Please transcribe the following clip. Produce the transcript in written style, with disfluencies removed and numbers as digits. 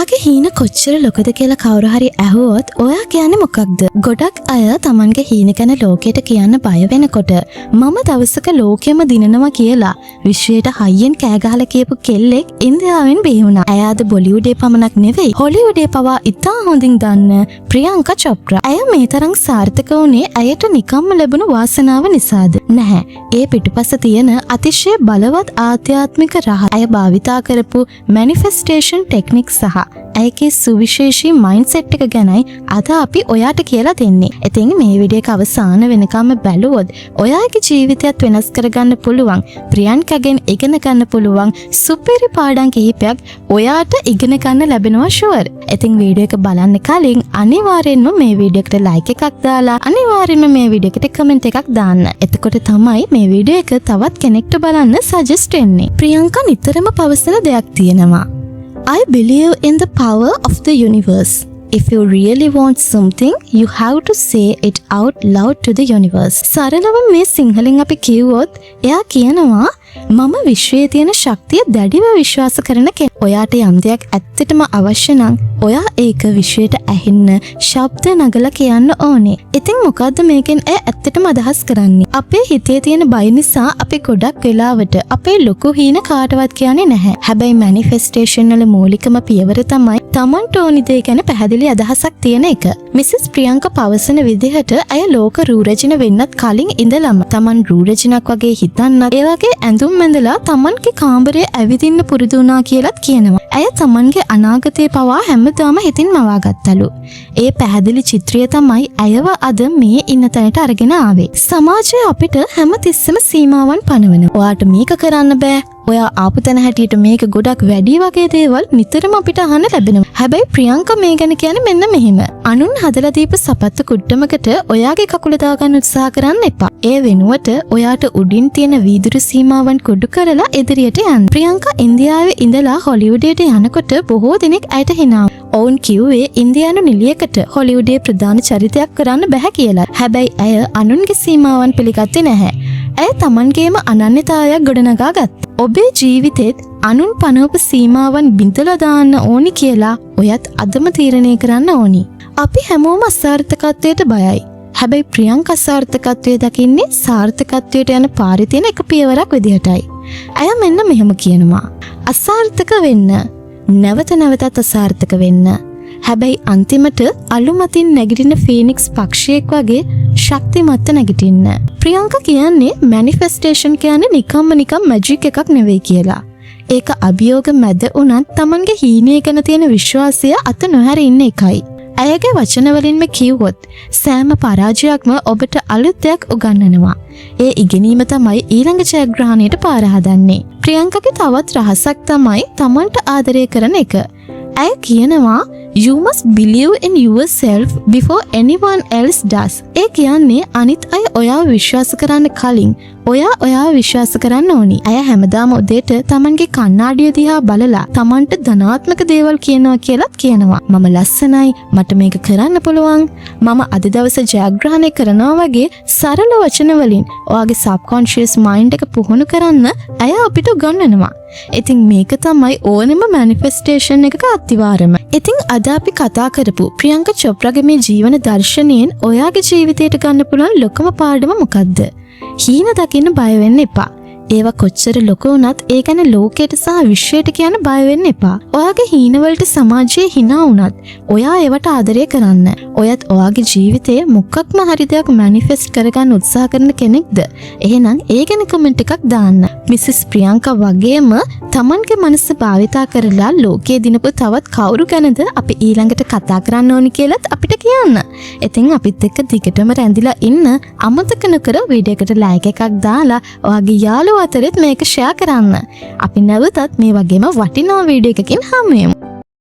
ඔයාගේ හීන කොච්චර ලොකද කියලා කවුරු හරි ඇහුවොත් ඔයා කියන්නේ මොකක්ද? ගොඩක් අය Tamanගේ හීන ගැන ලෝකයට කියන්න බය වෙනකොට මම දවසක ලෝකෙම දිනනවා කියලා විශ්වයට හයියෙන් කෑ ගහලා කියපු කෙල්ලෙක් ඉන්දියාවෙන් බිහි වුණා. එයාද බොලිවුඩේ පමණක් නෙවෙයි හොලිවුඩේ පවා ඉතා හොඳින් දන්න ප්‍රියංකා චොප්රා. ඇය මේ තරම් සාර්ථක වුණේ ඇයට නිකම්ම ලැබුණු වාසනාව නිසාද? නැහැ. ඒ පිටුපස තියෙන අතිශය බලවත් ආධ්‍යාත්මික රහ ඇය භාවිතා කරපු මැනිෆෙස්ටේෂන් ටෙක්නික් සහ ඇයගේ සුවිශේෂී මයින්ඩ්සෙට් එක ගැනයි අද අපි ඔයාට කියලා දෙන්නේ. ඉතින් මේ වීඩියෝ එක අවසාන වෙනකම් බැලුවොත් ඔයාගේ ජීවිතයත් වෙනස් කරගන්න පුළුවන්. ප්‍රියංකාගෙන් ඉගෙන ගන්න පුළුවන් සුපිරි පාඩම් කිහිපයක් ඔයාට ඉගෙන ගන්න ලැබෙනවා ෂුවර්. ඉතින් වීඩියෝ එක බලන්න කලින් අනිවාර්යෙන්ම මේ වීඩියෝ එකට ලයික් එකක් දාලා අනිවාර්යෙන්ම මේ වීඩියෝ එකට කමෙන්ට් එකක් දාන්න. එතකොට තමයි මේ වීඩියෝ එක තවත් කෙනෙක්ට බලන්න සජෙස්ට් වෙන්නේ. ප්‍රියංකා නිතරම පවසන දෙයක් තියෙනවා. I believe in the power of the universe. If you really want something, you have to say it out loud to the universe. සරලව මේ සිංහලෙන් අපි කිව්වොත් එයා කියනවා මම විශ්වයේ තියෙන ශක්තිය දැඩිව විශ්වාස කරන කෙනෙක්. ඔයාට යම් දෙයක් ඇත්තටම අවශ්‍ය නම් ඔයා ඒක විශ්වයට ඇහෙන්න ශබ්ද නගලා කියන්න ඕනේ. ඉතින් මොකද්ද මේකෙන් ඇත්තටම අදහස් කරන්නේ? අපේ හිතේ තියෙන බය නිසා අපි ගොඩක් වෙලාවට අපේ ලොකු හීන කාටවත් කියන්නේ නැහැ. හැබැයි මැනිෆෙස්ටේෂන් වල මූලිකම පියවර තමයි Tamanට ඕනි දේ ගැන පැහැදිලි අදහසක් තියෙන එක. මිසස් ප්‍රියංකා පවසන විදිහට ඇය ලෝක රූරජින වෙන්නත් කලින් ඉඳලම Taman රූරජිනක් වගේ හිතන්නත් ඒ වගේ ඇඳුම් මැඳලා Tamanගේ කාමරයේ ඇවිදින්න පුරුදු වුණා කියලාත් කියනවා. ඇය Tamanගේ අනාගතේ පවා හැමදාම හිතින් මවාගත්තලු. ඒ පැහැදිලි චිත්‍රය තමයි ඇයව අද මේ ඉන්න තැනට අරගෙන ආවේ. සමාජය අපිට හැමතිස්සෙම සීමාවන් පනවනවා. ඔයාට මේක කරන්න බෑ. ඔයා ආපු තැන හැටියට මේක ගොඩක් වැඩි වගේ දේවල් නිතරම අපිට අහන්න ලැබෙනවා. හැබැයි ප්‍රියංකා මේ ගැන කියන්නේ මෙන්න මෙහෙම. අනුන් හදලා දීපු සපත්තු කුට්ටමකට ඔයාගේ කකුල දාගන්න උත්සාහ කරන්න එපා. ඒ වෙනුවට ඔයාට උඩින් තියෙන වීදුරු සීමාවන් කුඩු කරලා ඉදිරියට යන්න. ප්‍රියංකා ඉන්දියාවේ ඉඳලා හොලිවුඩයට යනකොට බොහෝ දෙනෙක් ඇයට හිනා. ඔවුන් කිව්වේ ඉන්දියානු නිලියකට හොලිවුඩේ ප්‍රධාන චරිතයක් කරන්න බෑ කියලා. හැබැයි ඇය අනුන්ගේ සීමාවන් පිළිගත්තේ නැහැ. ඇය Tamanගේම අනන්‍යතාවයක් ගොඩනගා ගත්තා. ඔබේ ජීවිතෙත් අනුන් පනවපු සීමාවන් බිඳලා දාන්න ඕනි කියලා ඔයත් අදම තීරණය කරන්න ඕනි. අපි හැමෝම අසාර්ථකත්වයට බයයි. හැබැයි ප්‍රියංකා අසාර්ථකත්වයේ දකින්නේ සාර්ථකත්වයට යන පාරේ තියෙන එක පියවරක් විදිහටයි. ඇය මෙන්න මෙහෙම කියනවා. අසාර්ථක වෙන්න, නැවත නැවතත් අසාර්ථක වෙන්න. හැබැයි අන්තිමට අලුමතින් නැගිටින ෆීනික්ස් පක්ෂියෙක් වගේ ශක්තිමත්ව නැගිටින්න. ප්‍රියංකා කියන්නේ මැනිෆෙස්ටේෂන් කියන්නේ නිකම් මැජික් එකක් නෙවෙයි කියලා. ඒක අභියෝග මැද උනත් Tamanගේ හීනය ගැන තියෙන විශ්වාසය අත නොහැර ඉන්න එකයි. ඇයගේ වචන වලින්ම කිව්වොත් සෑම පරාජයක්ම ඔබට අලුත් දෙයක් උගන්වනවා. ඒ ඉගෙනීම තමයි ඊළඟ ජයග්‍රහණයට පාර හදන්නේ. ප්‍රියංකාගේ තවත් රහසක් තමයි Tamanට ආදරය කරන එක. ඇය කියනවා you must believe in yourself before anyone else does. ඒ කියන්නේ අනිත් අය ඔයාව විශ්වාස කරන්න කලින් ඔයාව විශ්වාස කරන්න ඕනි. ඇය හැමදාම උදේට Tamanගේ කණ්ණාඩිය දිහා බලලා Tamanට ධනාත්මක දේවල් කියනවා කියලාත් කියනවා. මම ලස්සනයි, මට මේක කරන්න පුළුවන්, මම අද දවසේ ජයග්‍රහණය කරනවා වගේ සරල වචන වලින් ඔයාගේ සබ්කොන්ෂියස් මයින්ඩ් එක පුහුණු කරන්න ඇය අපිට උගන්වනවා. ඉතින් මේක තමයි ඕනෙම මැනිෆෙස්ටේෂන් එකක අත්විවරම. ඉතින් අද අපි කතා කරපු ප්‍රියංකා චොප්රාගේ මේ ජීවන දර්ශනයෙන් ඔයාගේ ජීවිතයට ගන්න පුළුවන් ලොකම පාඩම මොකද්ද? හීන දකින්න බය වෙන්න එපා. ඒවා කොච්චර ලොකු වුණත් ඒ ගැන ලෝකයට සහ විශ්වයට කියන්න බය වෙන්න එපා. ඔයාගේ හීනවලට සමාජයේ hina වුණත් ඔයා ඒවට ආදරය කරන්න. ඔයත් ඔයාගේ ජීවිතයේ මොකක්ම හරි දෙයක් මැනිෆෙස්ට් කරගන්න උත්සාහ කරන කෙනෙක්ද? එහෙනම් ඒ ගැන කමෙන්ට් එකක් දාන්න. මිසස් ප්‍රියංකා වගේම Tamanගේ මනස භාවිතා කරලා ලෝකයේ දිනපු තවත් කවුරු ගැනද අපි ඊළඟට කතා කරන්න ඕනි කියලාත් අපිට කියන්න. ඉතින් අපිත් එක්ක දිගටම රැඳිලා ඉන්න. අමතක නොකර වීඩියෝ එකට ලයික් එකක් දාලා ඔයාගේ යාළුවෝ අතරත් මේක ෂෙයා කරන්න. අපි නැවතත් මේ වගේම වටිනා වීඩියෝ එකකින් හමු වෙමු.